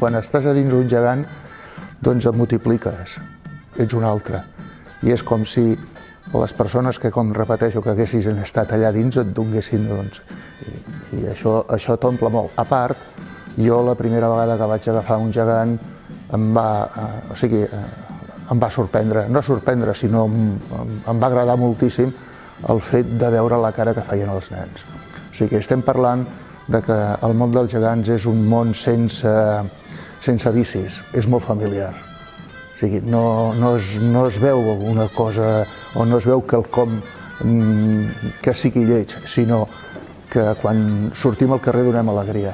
quan estàs a dins un gegant, doncs et multipliques, ets un altre. I és com si les persones que, com repeteixo, que haguessin estat allà dins et donguessin, doncs, i això t'omple molt. A part, jo la primera vegada que vaig agafar un gegant em va sorprendre, no sorprendre, sinó em va agradar moltíssim el fet de veure la cara que feien els nens. O sigui, estem parlant de que el món dels gegants és un món sense vicis, és molt familiar. O sigui, no es veu una cosa, o no es veu quelcom que sigui lleig, sinó que quan sortim al carrer donem alegria.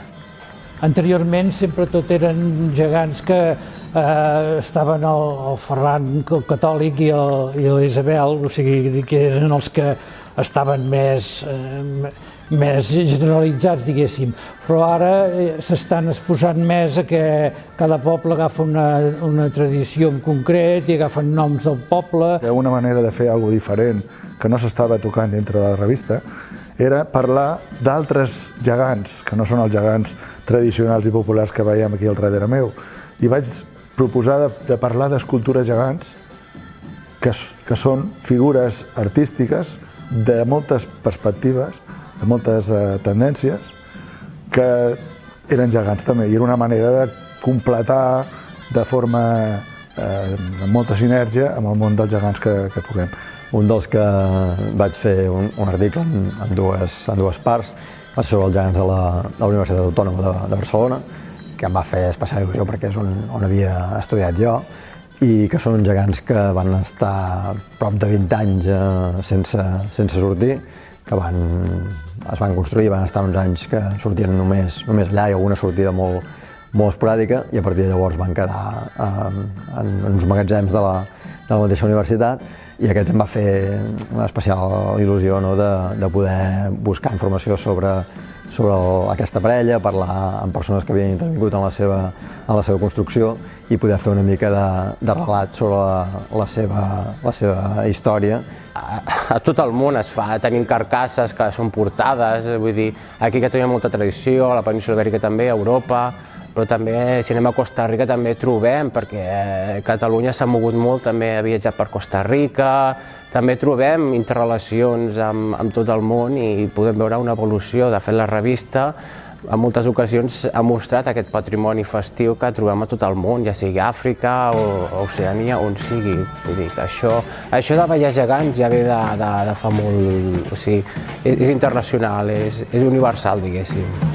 Anteriorment sempre tot eren gegants que estaven el Ferran el catòlic i l'Isabel, o sigui, que eren els que estaven més generalitzats, diguéssim. Però ara s'estan exposant més a que cada poble agafa una tradició en concret i agafen noms del poble. Una manera de fer alguna cosa diferent que no s'estava tocant dintre de la revista era parlar d'altres gegants, que no són els gegants tradicionals i populars que veiem aquí al darrere meu. I vaig proposar de parlar d'escultures gegants, que són figures artístiques de moltes perspectives, de moltes tendències, que eren gegants també, i era una manera de completar de forma amb molta sinergia amb el món dels gegants que toquem. Un dels que vaig fer un article en dues parts va ser sobre els gegants de la Universitat Autònoma de Barcelona, que em va fer especial il·lusió perquè és on havia estudiat jo, i que són uns gegants que van estar prop de 20 anys sense sortir, que es van construir, van estar uns anys que sortien només allà i alguna sortida molt esporàdica, i a partir de llavors van quedar en uns magatzems de la mateixa universitat, i aquests em va fer una especial il·lusió de poder buscar informació sobre aquesta parella, parlar amb persones que havien intervingut en la seva construcció i poder fer una mica de relat sobre la seva història. A tot el món es fa, tenim carcasses que són portades, vull dir, aquí que tenim molta tradició, a la península Ibèrica també, a Europa, però també si anem a Costa Rica també trobem, perquè Catalunya s'ha mogut molt, també ha viatjat per Costa Rica, també trobem interrelacions amb tot el món i podem veure una evolució. De fet, la revista en moltes ocasions ha mostrat aquest patrimoni festiu que trobem a tot el món, ja sigui Àfrica o Oceania, on sigui. Vull dir que això de ballar gegants ja ve de fa molt... O sigui, és internacional, és universal, diguéssim.